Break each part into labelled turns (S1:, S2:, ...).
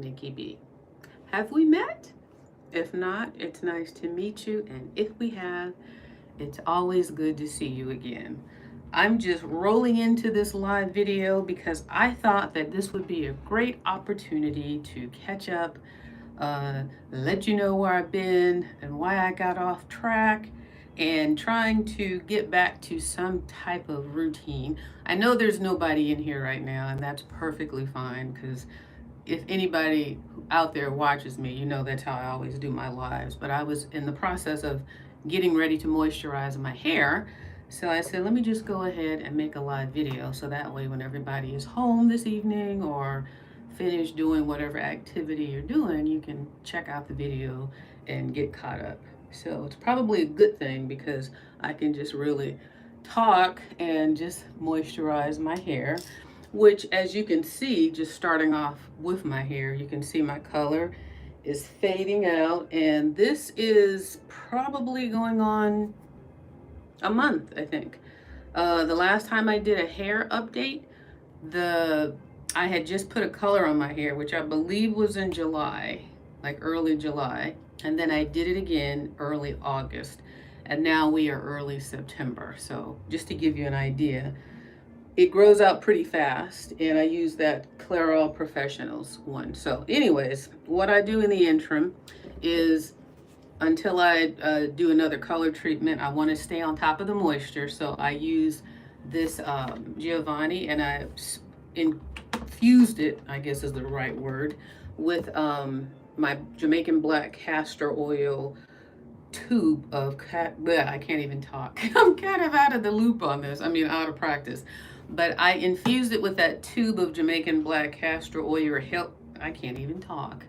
S1: IamMickeyB. Have we met? If not, it's nice to meet you, and if we have, it's always good to see you again. I'm just rolling into this live video because I thought that this would be a great opportunity to catch up, let you know where I've been and why I got off track, and trying to get back to some type of routine. I know there's nobody in here right now, and that's perfectly fine because if anybody out there watches me, you know that's how I always do my lives. But I was in the process of getting ready to moisturize my hair. So I said, let me just go ahead and make a live video. So that way when everybody is home this evening or finished doing whatever activity you're doing, you can check out the video and get caught up. So it's probably a good thing because I can just really talk and just moisturize my hair, which, as you can see, just starting off with my hair, you can see my color is fading out, and this is probably going on a month, I think. The last time I did a hair update, I had just put a color on my hair, which I believe was in July, like early July, and then I did it again early August, and now we are early September. So just to give you an idea, it grows out pretty fast, and I use that Clairol Professionals one. So anyways, what I do in the interim is, until I do another color treatment, I want to stay on top of the moisture. So I use this Giovanni, and I infused it, I guess is the right word, with my Jamaican black castor oil tube of I can't even talk. I'm kind of out of the loop on this. I mean, out of practice. But I infused it with that tube of Jamaican black castor oil I can't even talk.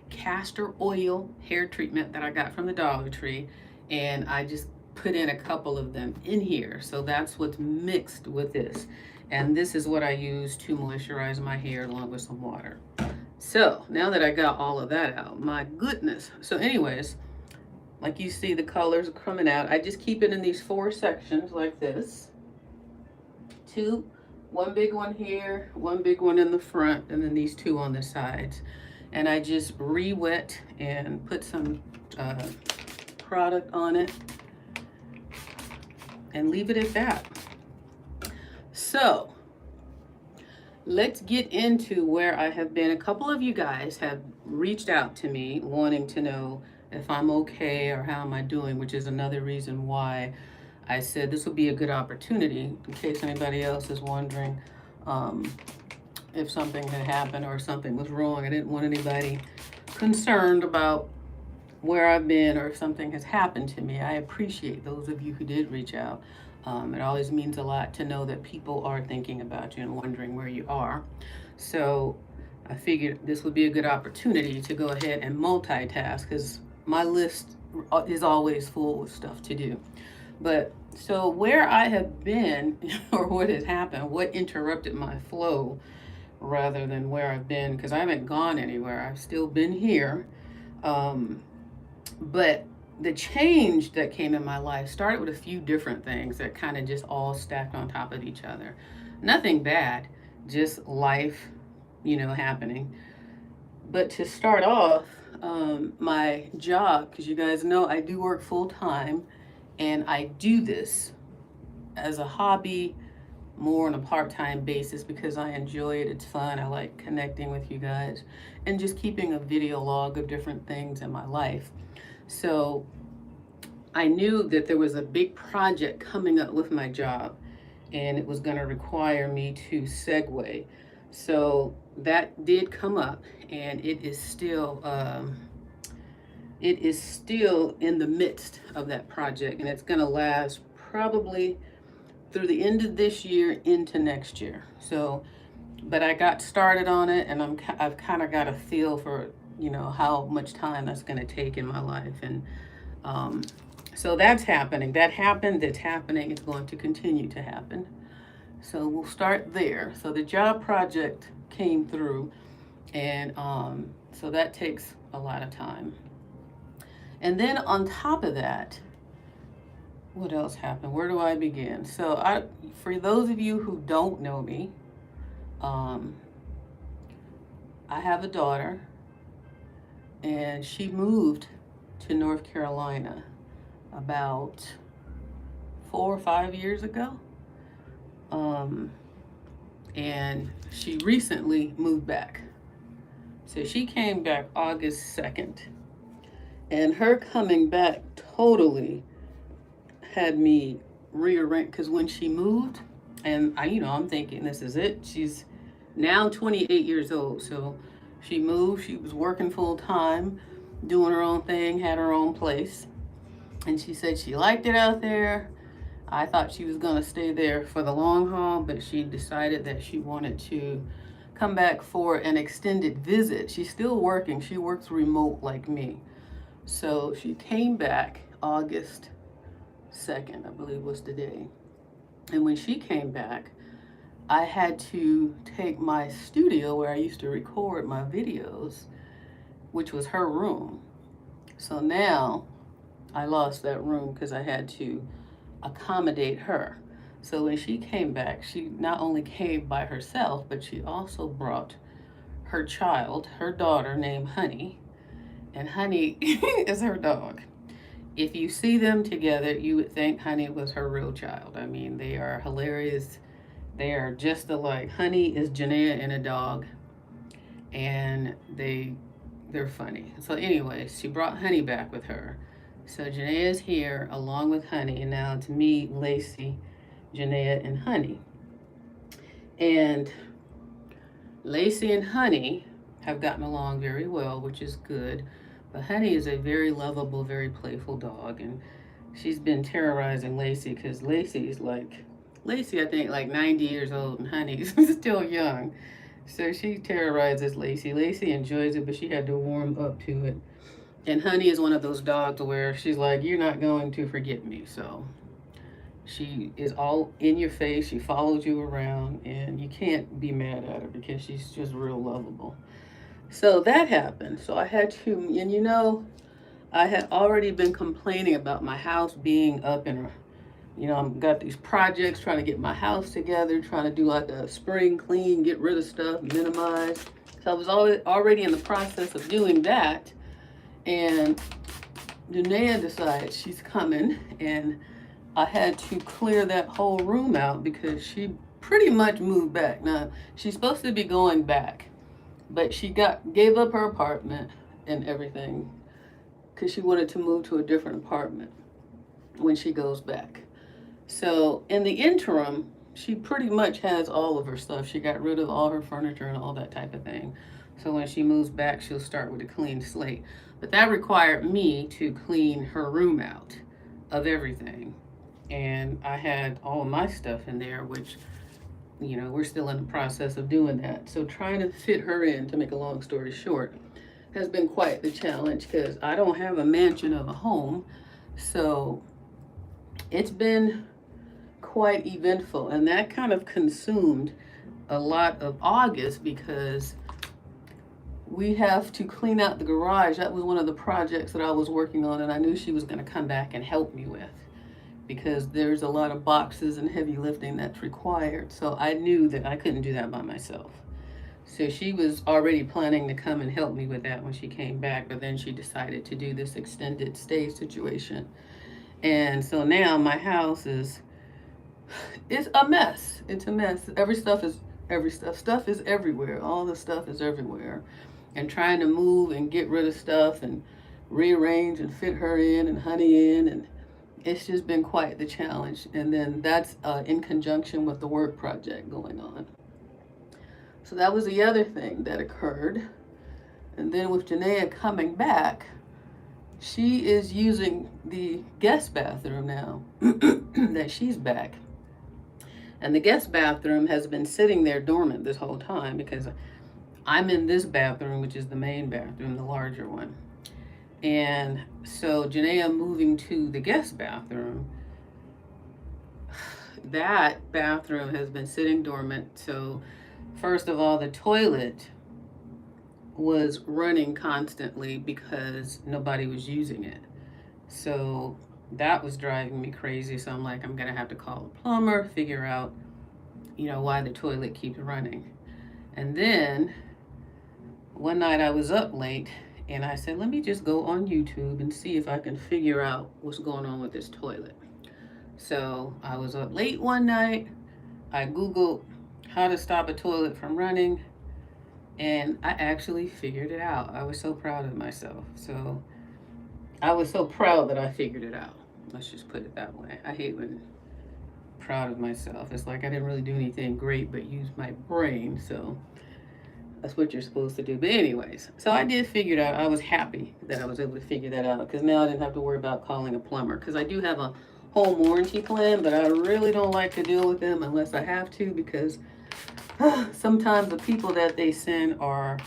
S1: Castor oil hair treatment that I got from the Dollar Tree, and I just put in a couple of them in here. So that's what's mixed with this. And this is what I use to moisturize my hair along with some water. So now that I got all of that out, my goodness. So anyways, like you see, the colors are coming out. I just keep it in these 4 sections like this. One big one here, one big one in the front, and then these 2 on the sides. And I just re-wet and put some product on it and leave it at that. So let's get into where I have been. A couple of you guys have reached out to me wanting to know if I'm okay or how am I doing, which is another reason why I said this would be a good opportunity in case anybody else is wondering if something had happened or something was wrong. I didn't want anybody concerned about where I've been or if something has happened to me. I appreciate those of you who did reach out. It always means a lot to know that people are thinking about you and wondering where you are. So I figured this would be a good opportunity to go ahead and multitask because my list is always full with stuff to do. But so where I have been or what has happened, what interrupted my flow rather than where I've been, because I haven't gone anywhere. I've still been here. But the change that came in my life started with a few different things that kind of just all stacked on top of each other. Nothing bad, just life, happening. But to start off, my job, because you guys know I do work full time, and I do this as a hobby, more on a part-time basis because I enjoy it. It's fun. I like connecting with you guys and just keeping a video log of different things in my life. So I knew that there was a big project coming up with my job, and it was going to require me to segue. So that did come up, and it is still in the midst of that project, and it's going to last probably through the end of this year into next year. So, but I got started on it, and I've kind of got a feel for how much time that's going to take in my life, and so that's happening. That happened. That's happening. It's going to continue to happen. So we'll start there. So the job project came through, and so that takes a lot of time. And then on top of that, what else happened? Where do I begin? So for those of you who don't know me, I have a daughter, and she moved to North Carolina about 4 or 5 years ago. Um, and she recently moved back. So she came back August 2nd. And her coming back totally had me rearrange, because when she moved, and I'm thinking this is it. She's now 28 years old. So she moved, she was working full time, doing her own thing, had her own place. And she said she liked it out there. I thought she was going to stay there for the long haul, but she decided that she wanted to come back for an extended visit. She's still working. She works remote like me. So she came back August 2nd, I believe was the day. And when she came back, I had to take my studio where I used to record my videos, which was her room. So now I lost that room because I had to accommodate her. So when she came back, she not only came by herself, but she also brought her child, her daughter named Honey, and Honey is her dog. If you see them together, you would think Honey was her real child. I mean, they are hilarious. They are just alike. Honey is Janaea and a dog, and they're funny. So anyway, she brought Honey back with her. So Janaea is here along with Honey, and now it's me, Lacey, Janaea, and Honey. And Lacey and Honey have gotten along very well, which is good. But Honey is a very lovable, very playful dog, and she's been terrorizing Lacey because Lacey, I think, like 90 years old, and Honey's still young. So she terrorizes Lacey. Lacey enjoys it, but she had to warm up to it. And Honey is one of those dogs where she's like, you're not going to forget me. So she is all in your face. She follows you around, and you can't be mad at her because she's just real lovable. So that happened. So I had to, and I had already been complaining about my house being up and, I've got these projects trying to get my house together, trying to do like a spring clean, get rid of stuff, minimize. So I was already in the process of doing that. And Janaea decided she's coming, and I had to clear that whole room out because she pretty much moved back. Now, she's supposed to be going back, but she gave up her apartment and everything because she wanted to move to a different apartment when she goes back. So in the interim, she pretty much has all of her stuff. She got rid of all her furniture and all that type of thing. So when she moves back, she'll start with a clean slate. But that required me to clean her room out of everything. And I had all of my stuff in there, which, we're still in the process of doing that. So trying to fit her in, to make a long story short, has been quite the challenge because I don't have a mansion of a home. So it's been quite eventful. And that kind of consumed a lot of August because we have to clean out the garage. That was one of the projects that I was working on, and I knew she was going to come back and help me with because there's a lot of boxes and heavy lifting that's required. So I knew that I couldn't do that by myself. So she was already planning to come and help me with that when she came back, but then she decided to do this extended stay situation. And so now my house it's a mess. It's a mess. Stuff is everywhere. All the stuff is everywhere. And trying to move and get rid of stuff and rearrange and fit her in and Honey in, and it's just been quite the challenge. And then that's in conjunction with the work project going on. So that was the other thing that occurred. And then with Janaea coming back, she is using the guest bathroom now that she's back. And the guest bathroom has been sitting there dormant this whole time because I'm in this bathroom, which is the main bathroom, the larger one. And so Janaea moving to the guest bathroom, that bathroom has been sitting dormant. So first of all, the toilet was running constantly because nobody was using it. So that was driving me crazy. So I'm like, I'm going to have to call a plumber, figure out, why the toilet keeps running. And then one night I was up late And I said, let me just go on YouTube and see if I can figure out what's going on with this toilet. So I was up late one night. I Googled how to stop a toilet from running, and I actually figured it out. I was so proud of myself. So I was so proud that I figured it out. Let's just put it that way. I hate when proud of myself. It's like I didn't really do anything great but use my brain. So that's what you're supposed to do. But anyways, so I did figure it out. I was happy that I was able to figure that out because now I didn't have to worry about calling a plumber, because I do have a home warranty plan, but I really don't like to deal with them unless I have to, because sometimes the people that they send are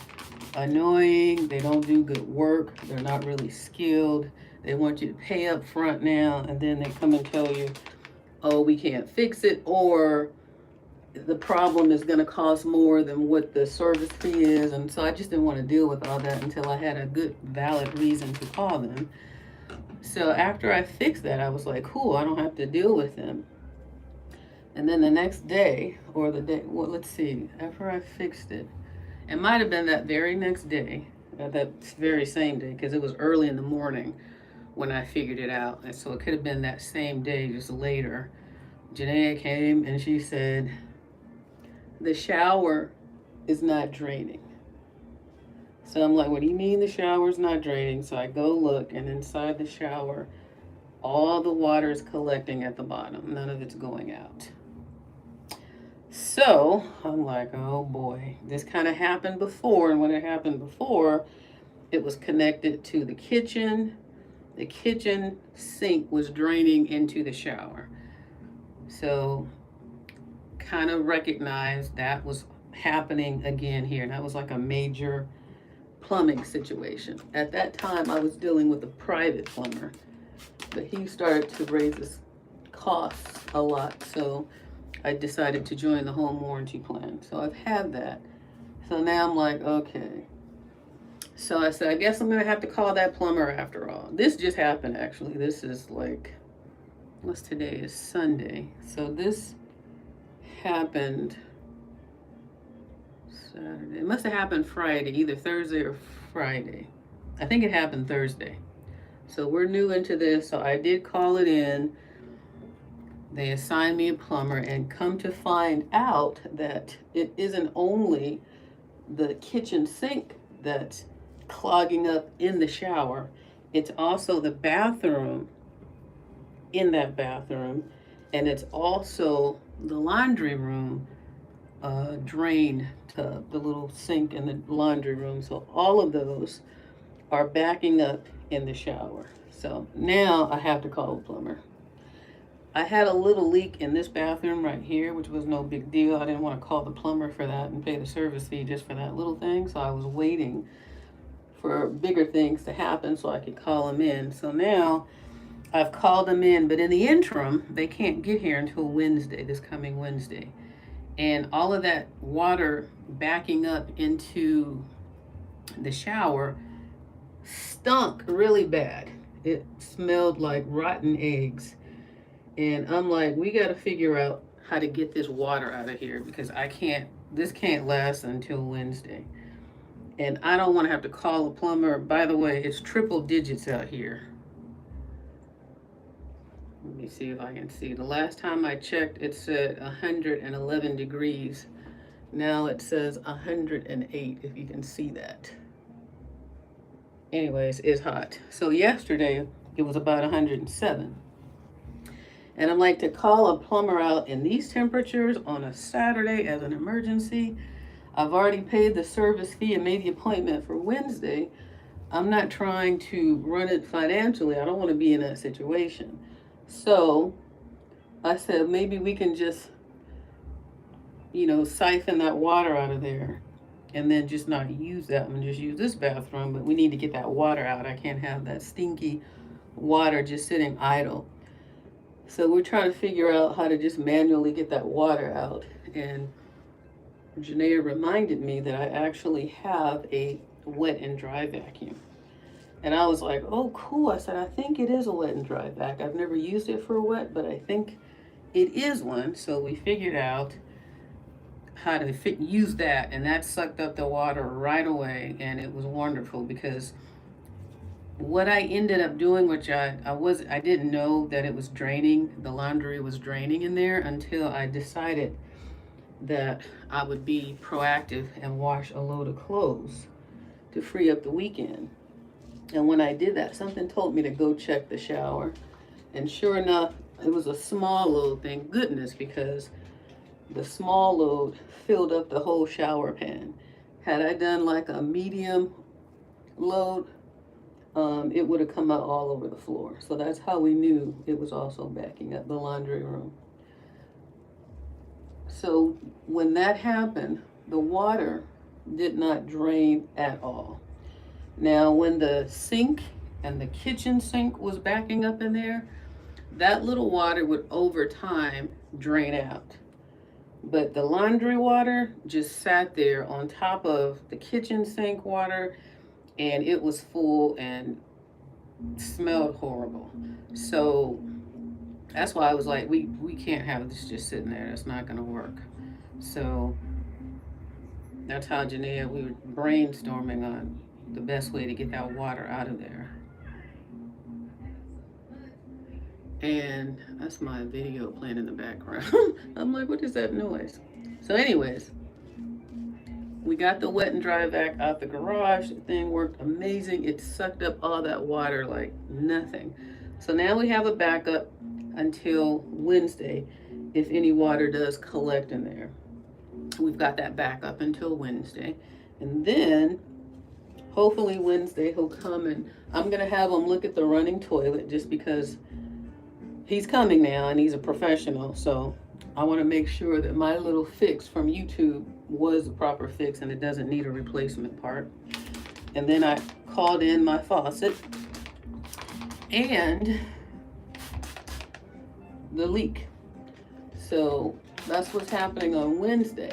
S1: annoying. They don't do good work. They're not really skilled. They want you to pay up front now, and then they come and tell you, oh, we can't fix it, or the problem is going to cost more than what the service fee is. And so I just didn't want to deal with all that until I had a good, valid reason to call them. So after I fixed that, I was like, cool, I don't have to deal with them. And then the next day, or the day, well, let's see, after I fixed it, it might have been that very next day, that very same day, because it was early in the morning when I figured it out. And so it could have been that same day, just later. Janaea came and she said, the shower is not draining. So I'm like, what do you mean the shower's not draining? So I go look, and inside the shower, all the water is collecting at the bottom. None of it's going out. So I'm like, oh boy, this kind of happened before. And when it happened before, it was connected to the kitchen. The kitchen sink was draining into the shower. So kind of recognized that was happening again here. And that was like a major plumbing situation. At that time, I was dealing with a private plumber, but he started to raise his costs a lot. So I decided to join the home warranty plan. So I've had that. So now I'm like, okay. So I said, I guess I'm going to have to call that plumber after all. This just happened, actually. This is like, what's today? Is Sunday. So this happened Saturday. It must have happened Friday, either Thursday or Friday. I think it happened Thursday. So we're new into this. So I did call it in. They assigned me a plumber, and come to find out that it isn't only the kitchen sink that's clogging up in the shower. It's also the bathroom, in that bathroom, and it's also the laundry room drain tub, the little sink in the laundry room. So all of those are backing up in the shower. So now I have to call a plumber. I had a little leak in this bathroom right here, which was no big deal. I didn't want to call the plumber for that and pay the service fee just for that little thing. So I was waiting for bigger things to happen so I could call them in. So now I've called them in, but in the interim, they can't get here until Wednesday, this coming Wednesday. And all of that water backing up into the shower stunk really bad. It smelled like rotten eggs. And I'm like, we got to figure out how to get this water out of here, because this can't last until Wednesday. And I don't want to have to call a plumber. By the way, it's triple digits out here. Let me see if I can see. The last time I checked, it said 111 degrees. Now it says 108, if you can see that. Anyways, it's hot. So yesterday, it was about 107. And I'm like, to call a plumber out in these temperatures on a Saturday as an emergency, I've already paid the service fee and made the appointment for Wednesday. I'm not trying to run it financially. I don't want to be in that situation. So I said, maybe we can just, siphon that water out of there and then just not use that one, just use this bathroom. But we need to get that water out. I can't have that stinky water just sitting idle. So we're trying to figure out how to just manually get that water out. And Janaea reminded me that I actually have a wet and dry vacuum. And I was like, oh, cool. I said, I think it is a wet and dry vac. I've never used it for wet, but I think it is one. So we figured out how to use that, and that sucked up the water right away, and it was wonderful because what I ended up doing, which I didn't know that it was draining, the laundry was draining in there until I decided that I would be proactive and wash a load of clothes to free up the weekend. And when I did that, something told me to go check the shower. And sure enough, it was a small load, thank goodness, because the small load filled up the whole shower pan. Had I done like a medium load, it would have come out all over the floor. So that's how we knew it was also backing up the laundry room. So when that happened, the water did not drain at all. Now, when the sink and the kitchen sink was backing up in there, that little water would over time drain out. But the laundry water just sat there on top of the kitchen sink water, and it was full and smelled horrible. So that's why I was like, we can't have this just sitting there. It's not gonna work. So that's how Janaea, we were brainstorming on the best way to get that water out of there. And that's my video playing in the background. I'm like, what is that noise? So anyways, we got the wet and dry vac out the garage. The thing worked amazing. It sucked up all that water like nothing. So now we have a backup until Wednesday if any water does collect in there. We've got that backup until Wednesday. And then hopefully Wednesday he'll come, and I'm gonna have him look at the running toilet just because he's coming now and he's a professional. So I want to make sure that my little fix from YouTube was the proper fix and it doesn't need a replacement part. And then I called in my faucet and the leak. So that's what's happening on Wednesday.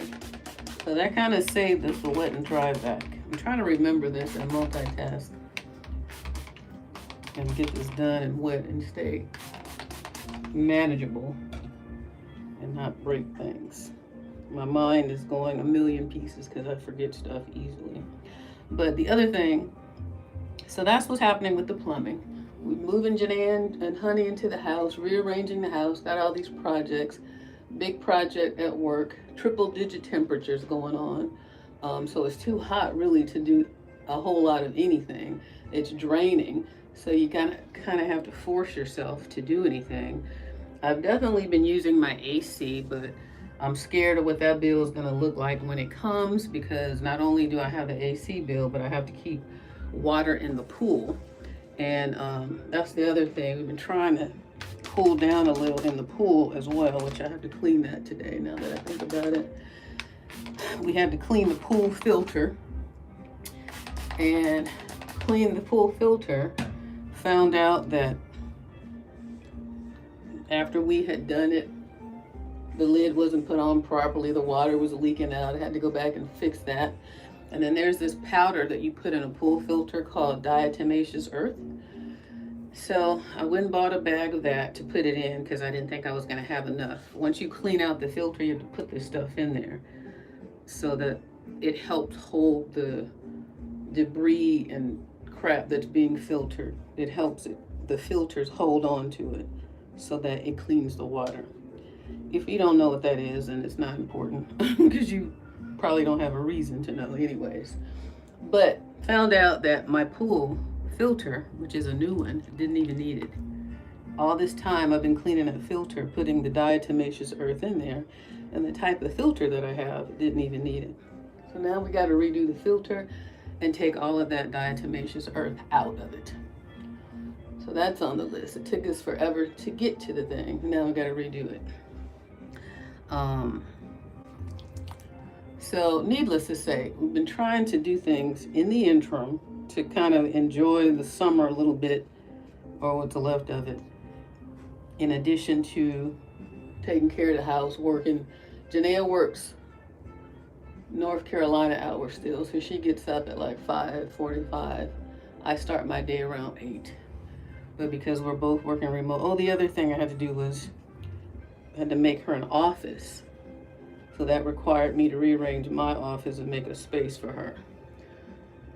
S1: So that kind of saved us the wet and dry vac. I'm trying to remember this and multitask and get this done and wet and stay manageable and not break things. My mind is going a million pieces because I forget stuff easily. But the other thing, so that's what's happening with the plumbing. We're moving Janae and Honey into the house, rearranging the house, got all these projects, big project at work, triple digit temperatures going on. So it's too hot really to do a whole lot of anything. It's draining. So you kind of have to force yourself to do anything. I've definitely been using my AC, but I'm scared of what that bill is going to look like when it comes, because not only do I have the AC bill, but I have to keep water in the pool. And that's the other thing. We've been trying to cool down a little in the pool as well, which I have to clean that today now that I think about it. We had to clean the pool filter, and clean the pool filter, found out that after we had done it, the lid wasn't put on properly, the water was leaking out. I had to go back and fix that. And then there's this powder that you put in a pool filter called diatomaceous earth. So I went and bought a bag of that to put it in because I didn't think I was going to have enough. Once you clean out the filter, you have to put this stuff in there so that it helps hold the debris and crap that's being filtered. It helps the filters hold on to it so that it cleans the water. If you don't know what that is, then it's not important because you probably don't have a reason to know anyways. But found out that my pool filter, which is a new one, didn't even need it. All this time I've been cleaning that filter, putting the diatomaceous earth in there, and the type of filter that I have didn't even need it. So now we got to redo the filter and take all of that diatomaceous earth out of it. So that's on the list. It took us forever to get to the thing. Now we got to redo it. So needless to say, we've been trying to do things in the interim to kind of enjoy the summer a little bit, or what's left of it, in addition to taking care of the house, working. Janaea works North Carolina hours still, so she gets up at like 5:45. I start my day around 8. But because we're both working remote, the other thing I had to do was I had to make her an office So that required me to rearrange my office and make a space for her.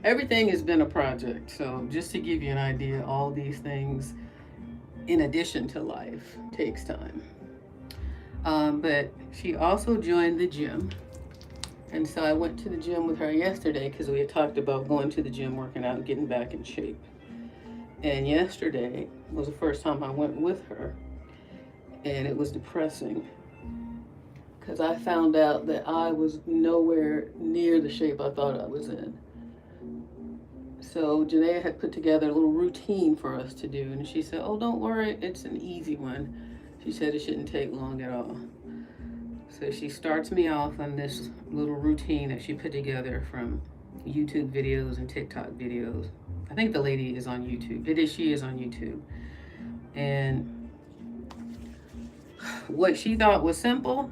S1: Everything has been a project. So just to give you an idea, all these things in addition to life takes time. But she also joined the gym. And so I went to the gym with her yesterday because we had talked about going to the gym, working out, and getting back in shape. And yesterday was the first time I went with her. And it was depressing because I found out that I was nowhere near the shape I thought I was in. So Janaea had put together a little routine for us to do. And she said, oh, don't worry, it's an easy one. She said it shouldn't take long at all. So she starts me off on this little routine that she put together from YouTube videos and TikTok videos. I think the lady is on YouTube. She is on YouTube. And what she thought was simple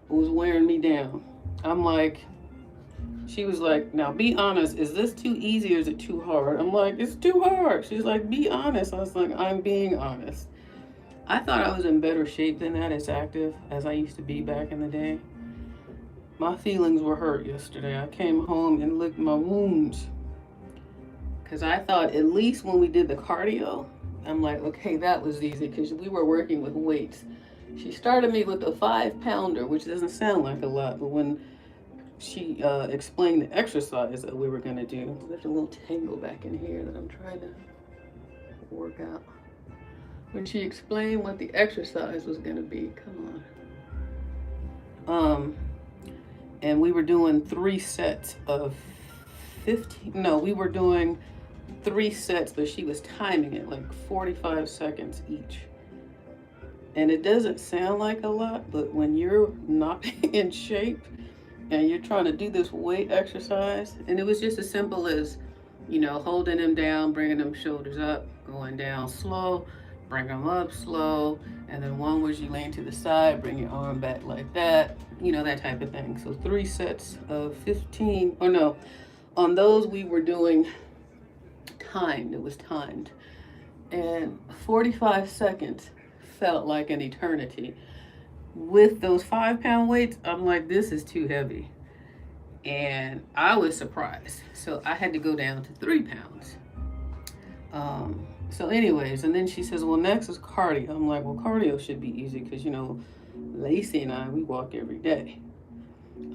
S1: was wearing me down. I'm like, she was like, now be honest, is this too easy or is it too hard? I'm like, it's too hard. She's like, be honest. I was like, I'm being honest. I thought I was in better shape than that, as active as I used to be back in the day. My feelings were hurt yesterday. I came home and licked my wounds. Because I thought at least when we did the cardio, I'm like, okay, that was easy because we were working with weights. She started me with a 5-pounder, which doesn't sound like a lot, but when she explained the exercise that we were going to do, there's a little tangle back in here that I'm trying to work out. When she explained what the exercise was going to be, come on. And we were doing 3 sets of 15, no, we were doing 3 sets, but she was timing it like 45 seconds each. And it doesn't sound like a lot, but when you're not in shape and you're trying to do this weight exercise, and it was just as simple as, you know, holding them down, bringing them shoulders up, going down slow, bring them up slow, and then one was you lean to the side, bring your arm back like that, you know, that type of thing. So 3 sets of 15, or no, on those we were doing timed, it was timed. And 45 seconds felt like an eternity. With those 5-pound weights, I'm like, this is too heavy. And I was surprised. So I had to go down to 3 pounds. So anyways, and then she says, well, next is cardio. I'm like, well, cardio should be easy because, you know, Lacey and I, we walk every day.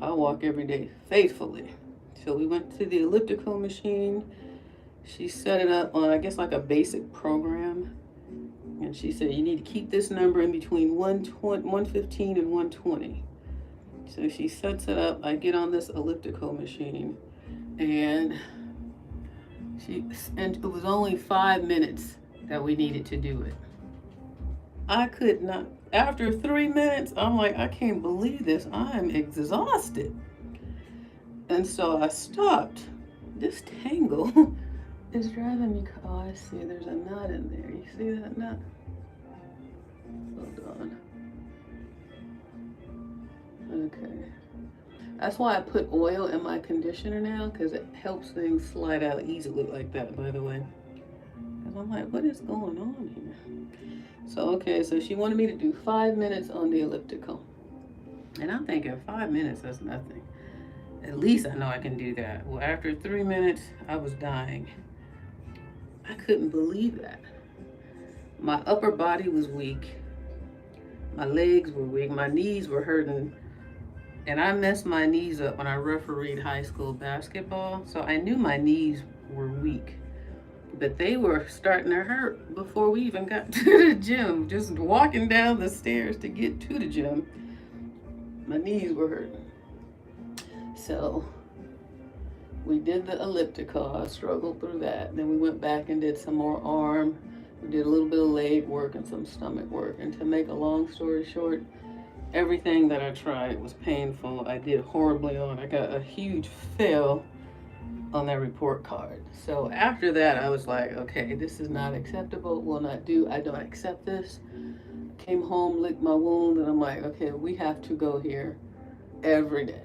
S1: I walk every day faithfully. So we went to the elliptical machine. She set it up on, I guess, like a basic program. And she said, you need to keep this number in between 115 and 120. So she sets it up. I get on this elliptical machine. And it was only 5 minutes that we needed to do it. I could not, after 3 minutes, I'm like, I can't believe this. I'm exhausted. And so I stopped. This tangle is driving me, oh, I see, there's a knot in there. You see that knot? Hold on. Okay. That's why I put oil in my conditioner now, because it helps things slide out easily like that, by the way. Because I'm like, what is going on here? So, okay, so she wanted me to do 5 minutes on the elliptical. And I'm thinking 5 minutes, that's nothing. At least I know I can do that. Well, after 3 minutes, I was dying. I couldn't believe that. My upper body was weak. My legs were weak. My knees were hurting. And I messed my knees up when I refereed high school basketball. So I knew my knees were weak. But they were starting to hurt before we even got to the gym. Just walking down the stairs to get to the gym, my knees were hurting. So we did the elliptical. I struggled through that. Then we went back and did some more arm. We did a little bit of leg work and some stomach work. And to make a long story short, everything that I tried was painful. I did horribly on. I got a huge fail on that report card. So after that, I was like, okay, this is not acceptable. Will not do. I don't accept this. Came home, licked my wound, and I'm like, okay, we have to go here every day.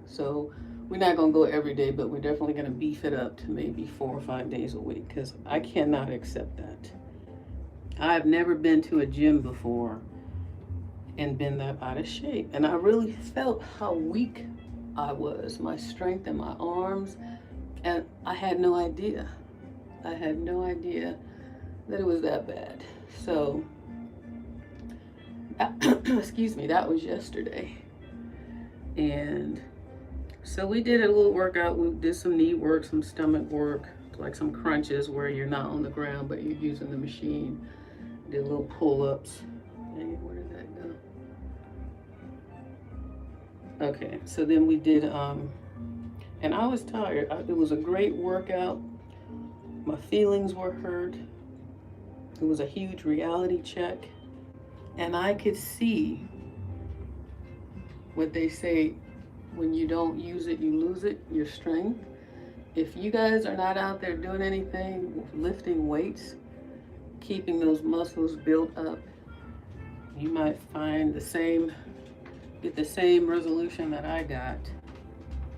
S1: So we're not going to go every day, but we're definitely going to beef it up to maybe 4 or 5 days a week because I cannot accept that. I've never been to a gym before and been that out of shape. And I really felt how weak I was, my strength in my arms, and I had no idea. I had no idea that it was that bad. So, excuse me, that was yesterday. And so we did a little workout. We did some knee work, some stomach work, like some crunches where you're not on the ground, but you're using the machine. Did little pull-ups. Dang it, where did that go? Okay, so then we did, and I was tired. It was a great workout. My feelings were hurt. It was a huge reality check. And I could see what they say, when you don't use it, you lose it, your strength. If you guys are not out there doing anything, lifting weights, keeping those muscles built up, you might find get the same resolution that I got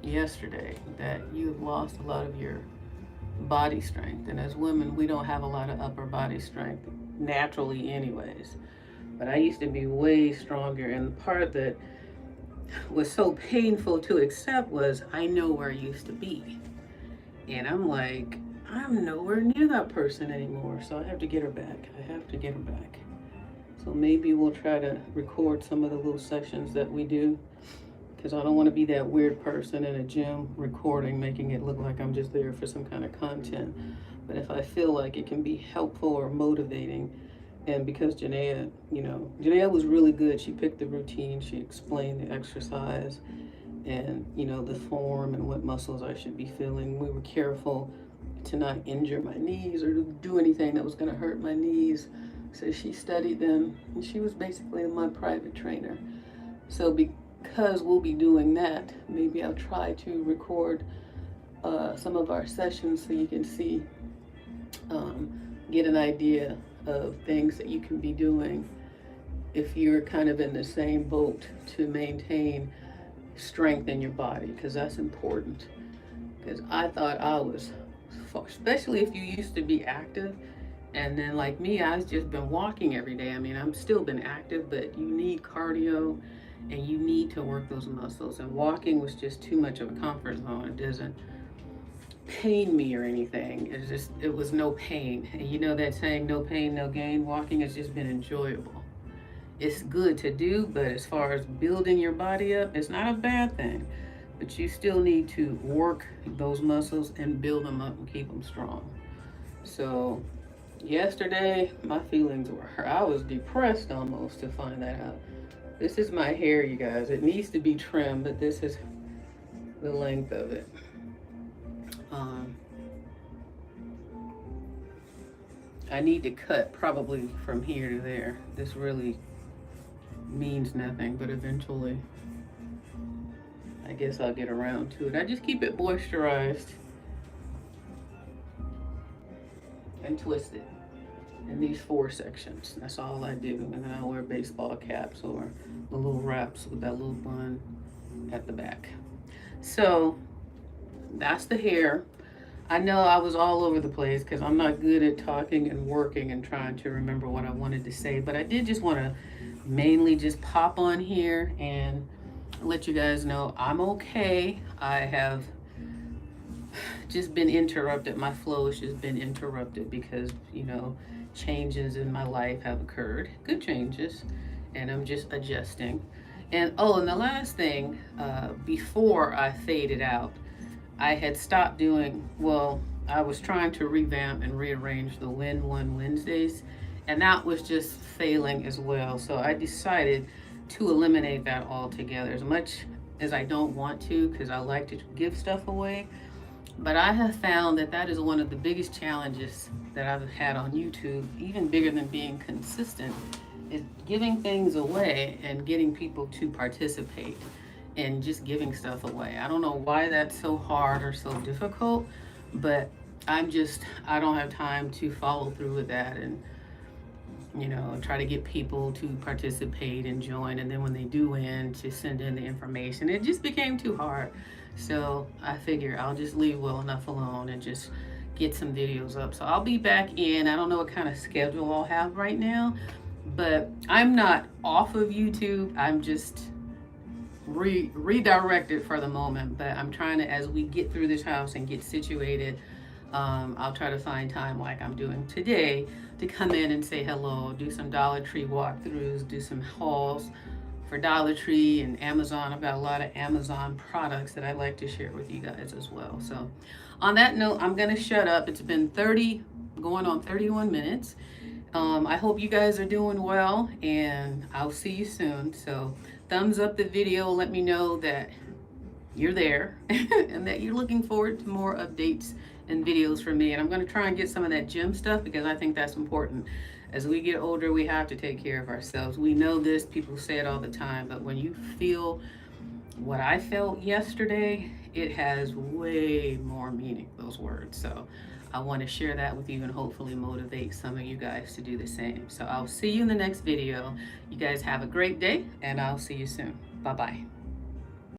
S1: yesterday, that you've lost a lot of your body strength. And as women, we don't have a lot of upper body strength naturally anyways. But I used to be way stronger, and the part that was so painful to accept was I know where I used to be. And I'm like, I'm nowhere near that person anymore. So I have to get her back. I have to get her back. So maybe we'll try to record some of the little sessions that we do, because I don't want to be that weird person in a gym recording, making it look like I'm just there for some kind of content. But if I feel like it can be helpful or motivating, and because Janaea, Janaea was really good. She picked the routine, she explained the exercise, and the form and what muscles I should be feeling. We were careful to not injure my knees or to do anything that was going to hurt my knees. So she studied them, and she was basically my private trainer. So because we'll be doing that, maybe I'll try to record some of our sessions so you can see, get an idea of things that you can be doing if you're kind of in the same boat to maintain strength in your body, because that's important. Because I thought I was, especially if you used to be active, and then like me, I've just been walking every day. I mean, I'm still been active, but you need cardio and you need to work those muscles, and walking was just too much of a comfort zone. It doesn't pain me or anything. It was no pain. And you know that saying, no pain, no gain? Walking has just been enjoyable. It's good to do, but as far as building your body up, it's not a bad thing. But you still need to work those muscles and build them up and keep them strong. So yesterday, my feelings were hurt. I was depressed almost to find that out. This is my hair, you guys. It needs to be trimmed, but this is the length of it. I need to cut probably from here to there. This really means nothing, but eventually I guess I'll get around to it. I just keep it moisturized and twisted in these 4 sections. That's all I do. And then I wear baseball caps or the little wraps with that little bun at the back. So that's the hair. I know I was all over the place because I'm not good at talking and working and trying to remember what I wanted to say, but I did just want to mainly just pop on here and let you guys know I'm okay. I have just been interrupted. My flow has just been interrupted because, changes in my life have occurred. Good changes. And I'm just adjusting. And the last thing, before I faded out, I had stopped doing, I was trying to revamp and rearrange the Win One Wednesdays, and that was just failing as well. So I decided to eliminate that altogether, as much as I don't want to, because I like to give stuff away. But I have found that is one of the biggest challenges that I've had on YouTube, even bigger than being consistent, is giving things away and getting people to participate and just giving stuff away. I don't know why that's so hard or so difficult, but I don't have time to follow through with that and, try to get people to participate and join. And then when they do win, to send in the information. It just became too hard. So I figure I'll just leave well enough alone and just get some videos up. So I'll be back in. I don't know what kind of schedule I'll have right now, But I'm not off of YouTube. I'm just redirected for the moment. But I'm trying to, as we get through this house and get situated, I'll try to find time like I'm doing today to come in and say hello, do some Dollar Tree walkthroughs, do some hauls for Dollar Tree and Amazon. I've got a lot of Amazon products that I'd like to share with you guys as well. So on that note, I'm going to shut up. It's been 30, going on 31 minutes. I hope you guys are doing well, and I'll see you soon. So thumbs up the video. Let me know that you're there and that you're looking forward to more updates and videos from me. And I'm going to try and get some of that gym stuff because I think that's important. As we get older, we have to take care of ourselves. We know this, people say it all the time, but when you feel what I felt yesterday, it has way more meaning, those words. So I want to share that with you and hopefully motivate some of you guys to do the same. So I'll see you in the next video. You guys have a great day, and I'll see you soon. Bye-bye.